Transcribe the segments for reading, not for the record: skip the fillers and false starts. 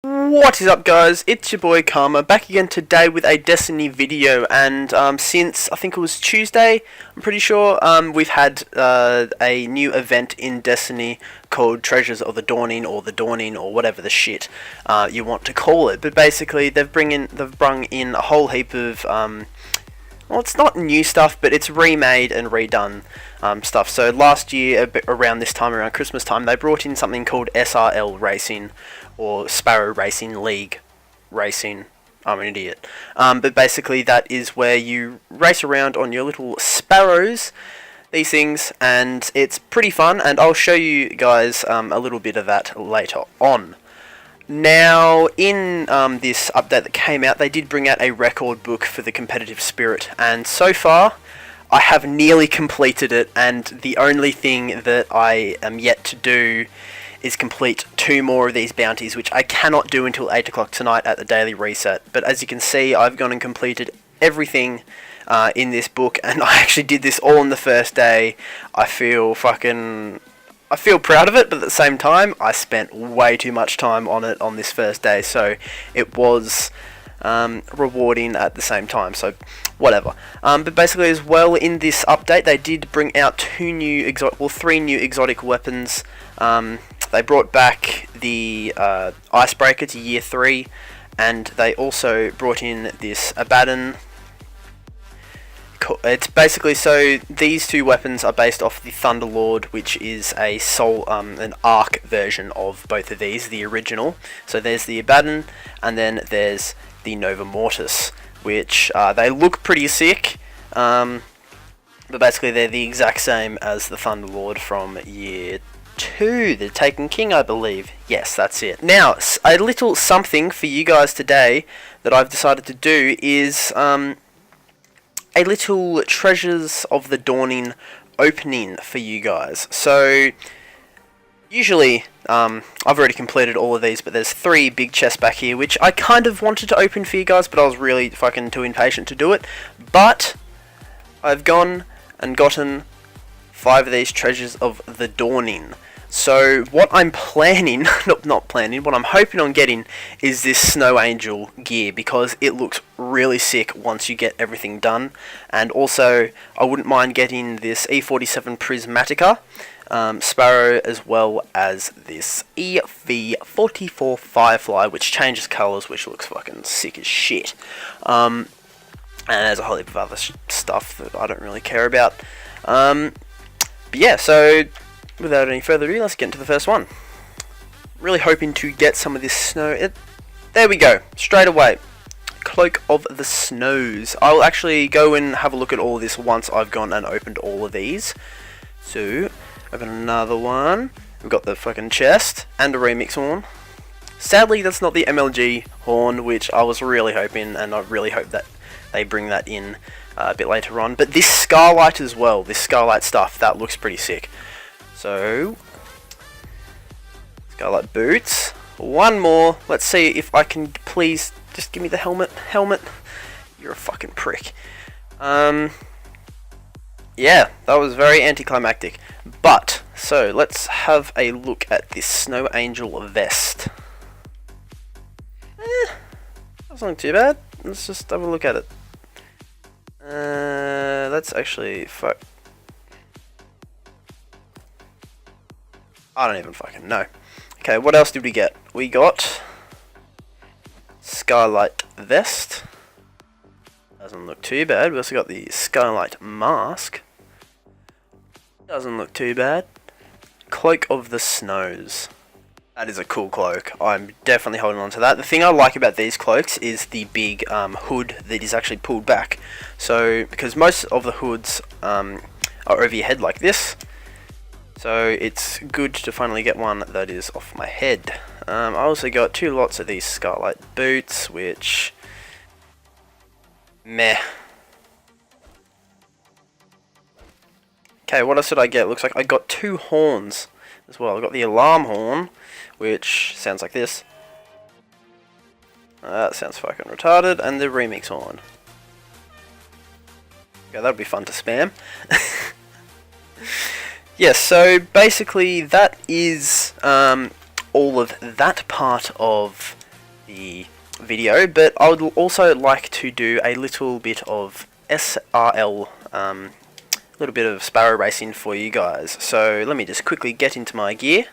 What is up, guys? It's your boy Karma, back again today with a Destiny video. And since I think it was Tuesday, I'm pretty sure, we've had a new event in Destiny called Treasures of the Dawning, or the Dawning, or whatever the shit you want to call it. But basically, they've brung in a whole heap of well, it's not new stuff, but it's remade and redone stuff. So last year, around this time, around Christmas time, they brought in something called SRL Racing, or Sparrow Racing League Racing. I'm an idiot. But basically, that is where you race around on your little Sparrows, these things, and it's pretty fun, and I'll show you guys a little bit of that later on. Now, in this update that came out, they did bring out a record book for the competitive spirit, and so far, I have nearly completed it, and the only thing that I am yet to do is complete 2 more of these bounties, which I cannot do until 8 o'clock tonight at the daily reset. But as you can see, I've gone and completed everything in this book, and I actually did this all on the first day. I feel proud of it, but at the same time, I spent way too much time on it on this first day, so it was rewarding at the same time, so whatever. But basically, as well, in this update, they did bring out 3 new exotic weapons. They brought back the Icebreaker to Year 3, and they also brought in this Abaddon. It's basically, so these 2 weapons are based off the Thunderlord, which is an Arc version of both of these, the original. So there's the Abaddon, and then there's the Nova Mortis, which they look pretty sick, but basically they're the exact same as the Thunderlord from Year 2, the Taken King, I believe. Yes, that's it. Now, a little something for you guys today that I've decided to do is a little Treasures of the Dawning opening for you guys. So, usually, I've already completed all of these, but there's 3 big chests back here, which I kind of wanted to open for you guys, but I was really fucking too impatient to do it. But, I've gone and gotten 5 of these Treasures of the Dawning. So what I'm planning, not planning, what I'm hoping on getting is this Snow Angel gear, because it looks really sick once you get everything done. And also, I wouldn't mind getting this E47 Prismatica Sparrow, as well as this EV44 Firefly, which changes colours, which looks fucking sick as shit. And there's a whole heap of other stuff that I don't really care about. But yeah, so without any further ado, let's get into the first one. Really hoping to get some of this snow. There we go, straight away. Cloak of the Snows. I'll actually go and have a look at all of this once I've gone and opened all of these. So, open another one. We've got the fucking chest and a remix horn. Sadly, that's not the MLG horn, which I was really hoping, and I really hope that they bring that in a bit later on. But this Scarlight as well, this Scarlight stuff, that looks pretty sick. So, Scarlight boots. One more. Let's see if I can please just give me the helmet. Helmet. You're a fucking prick. Yeah, that was very anticlimactic. But, so, let's have a look at this Snow Angel vest. That's not too bad. Let's just have a look at it. Let's actually I don't even fucking know. Okay, what else did we get? We got Skylight vest. Doesn't look too bad. We also got the Skylight mask. Doesn't look too bad. Cloak of the Snows. That is a cool cloak. I'm definitely holding on to that. The thing I like about these cloaks is the big hood that is actually pulled back. So, because most of the hoods are over your head like this, so it's good to finally get one that is off my head. I also got 2 lots of these Scarlight boots, which, meh. Okay, what else did I get? Looks like I got 2 horns as well. I got the alarm horn, which sounds like this. That sounds fucking retarded. And the remix horn. Okay, that'd be fun to spam. Yes, so basically that is all of that part of the video, but I would also like to do a little bit of SRL, little bit of sparrow racing for you guys. So let me just quickly get into my gear,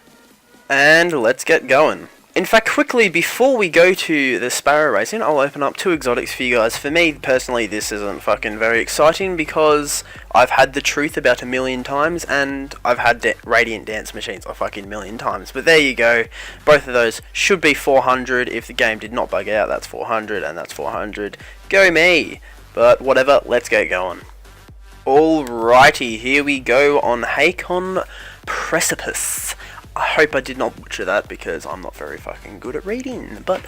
and let's get going. In fact, quickly, before we go to the sparrow racing, I'll open up 2 exotics for you guys. For me, personally, this isn't fucking very exciting because I've had the truth about 1,000,000 times, and I've had radiant dance machines a fucking 1,000,000 times. But there you go. Both of those should be 400. If the game did not bug out, that's 400, and that's 400. Go me! But whatever, let's get going. Alrighty, here we go on Hakon Precipice. I hope I did not butcher that because I'm not very fucking good at reading, but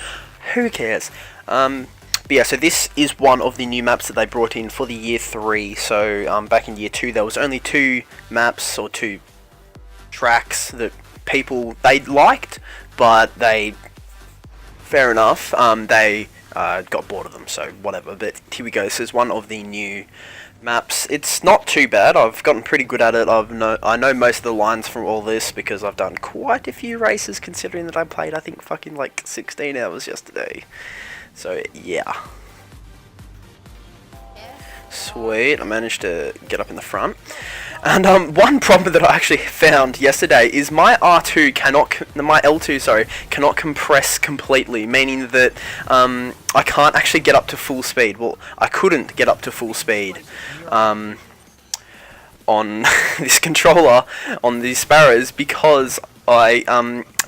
who cares? But yeah, so this is one of the new maps that they brought in for the year 3. So back in year 2 there was only 2 maps or 2 tracks that they liked, but they, fair enough, they got bored of them, so whatever. But here we go, this is one of the new maps. It's not too bad. I've gotten pretty good at it. I know most of the lines from all this because I've done quite a few races, considering that I played, I think, fucking like 16 hours yesterday. So yeah, sweet. I managed to get up in the front. And one problem that I actually found yesterday is my R2 my L2, sorry, cannot compress completely, meaning that I can't actually get up to full speed. Well, I couldn't get up to full speed on this controller, on these sparrows, because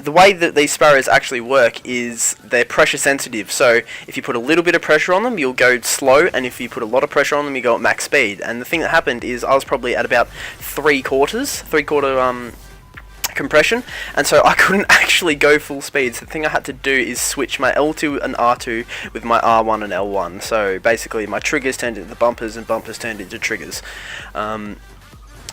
the way that these sparrows actually work is they're pressure sensitive. So if you put a little bit of pressure on them, you'll go slow, and if you put a lot of pressure on them, you go at max speed. And the thing that happened is I was probably at about three-quarter compression, and so I couldn't actually go full speed. So the thing I had to do is switch my L2 and R2 with my R1 and L1. So basically my triggers turned into bumpers and bumpers turned into triggers.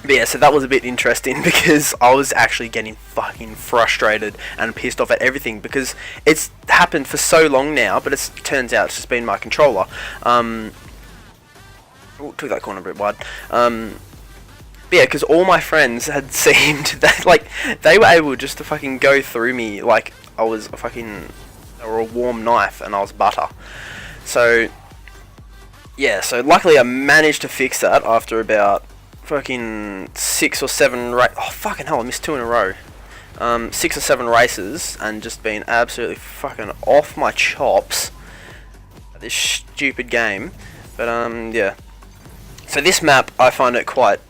But yeah, so that was a bit interesting because I was actually getting fucking frustrated and pissed off at everything because it's happened for so long now, but it turns out it's just been my controller. Took that corner a bit wide. But yeah, because all my friends had seemed that, like, they were able just to fucking go through me like I was they were a warm knife and I was butter. So yeah, so luckily I managed to fix that after about fucking 6 or 7 oh fucking hell, I missed 2 in a row. 6 or 7 races and just been absolutely fucking off my chops at this stupid game. But yeah, so this map I find it quite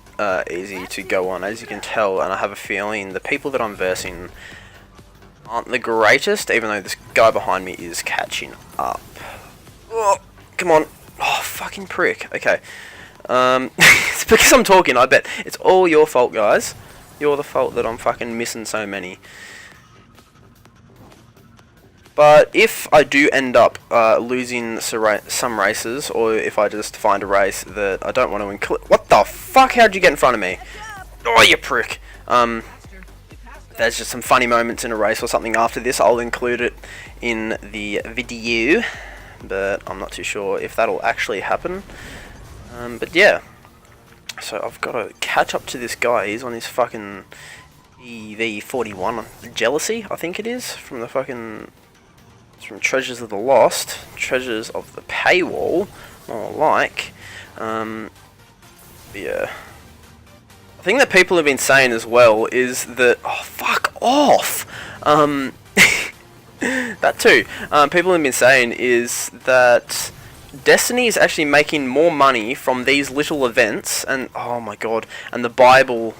easy to go on, as you can tell, and I have a feeling the people that I'm versing aren't the greatest, even though this guy behind me is catching up. Oh, come on. Oh, fucking prick. Okay. It's because I'm talking, I bet. It's all your fault, guys. You're the fault that I'm fucking missing so many. But if I do end up losing some races, or if I just find a race that I don't want to include... What the fuck? How'd you get in front of me? Oh, you prick. There's just some funny moments in a race or something after this. I'll include it in the video, but I'm not too sure if that'll actually happen. But yeah, so I've got to catch up to this guy. He's on his fucking EV41 Jealousy, I think it is, from the fucking... It's from Treasures of the Lost, Treasures of the Paywall, more like. Yeah. The thing that people have been saying as well is that... Oh, fuck off! That too. People have been saying is that Destiny is actually making more money from these little events and, oh my god, and the Bible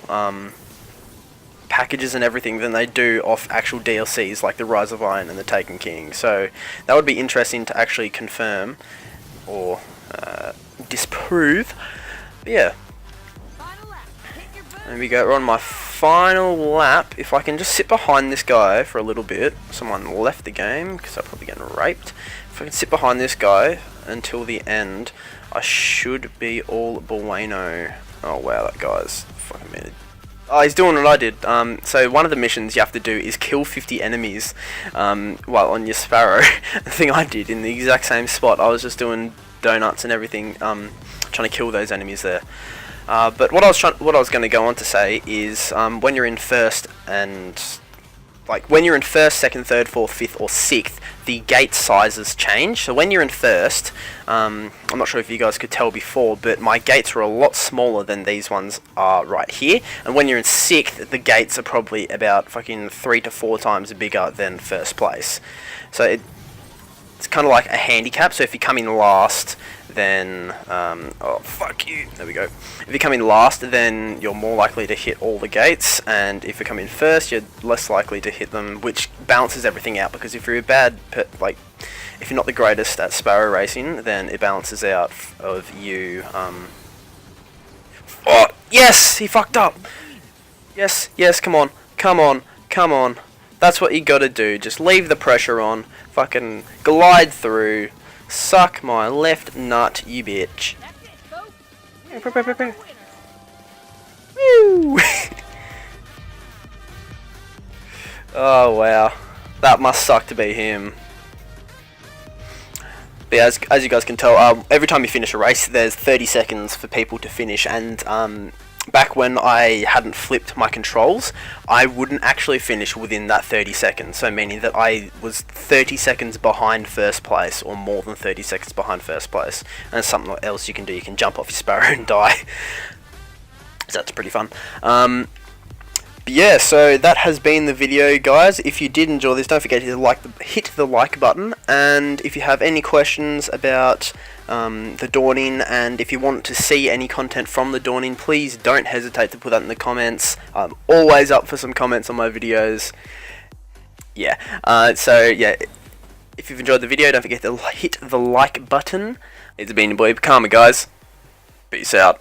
packages and everything than they do off actual DLCs like the Rise of Iron and the Taken King. So that would be interesting to actually confirm or disprove. But yeah. There we go, we're on my final lap. If I can just sit behind this guy for a little bit. Someone left the game because I'm probably getting raped. If I can sit behind this guy until the end, I should be all bueno. Oh wow, that guy's fucking mad. Oh, he's doing what I did. So one of the missions you have to do is kill 50 enemies while on your Sparrow. The thing I did in the exact same spot, I was just doing donuts and everything, trying to kill those enemies there. But what I was going to go on to say is when you're in first and like when you're in first, second, third, fourth, fifth, or sixth, the gate sizes change. So when you're in first, I'm not sure if you guys could tell before, but my gates were a lot smaller than these ones are right here. And when you're in sixth, the gates are probably about fucking 3 to 4 times bigger than first place. So it's kind of like a handicap. So if you come in last, then oh fuck you, there we go. If you come in last, then you're more likely to hit all the gates, and if you come in first, you're less likely to hit them, which balances everything out. Because if you're if you're not the greatest at sparrow racing, then it balances out of you. Oh yes, he fucked up. Yes, come on, that's what you gotta do. Just leave the pressure on, fucking glide through. Suck my left nut, you bitch. Woo! Oh wow, that must suck to be him. But yeah, as you guys can tell, every time you finish a race, there's 30 seconds for people to finish, and back when I hadn't flipped my controls, I wouldn't actually finish within that 30 seconds, so meaning that I was 30 seconds behind first place, or more than 30 seconds behind first place. And there's something else you can do, you can jump off your sparrow and die. So that's pretty fun. But yeah, so that has been the video, guys. If you did enjoy this, don't forget to hit the like button, and if you have any questions about the Dawning, and if you want to see any content from the Dawning, please don't hesitate to put that in the comments. I'm always up for some comments on my videos. Yeah, so yeah, if you've enjoyed the video, don't forget to hit the like button. It's been your boy Karma, guys. Peace out.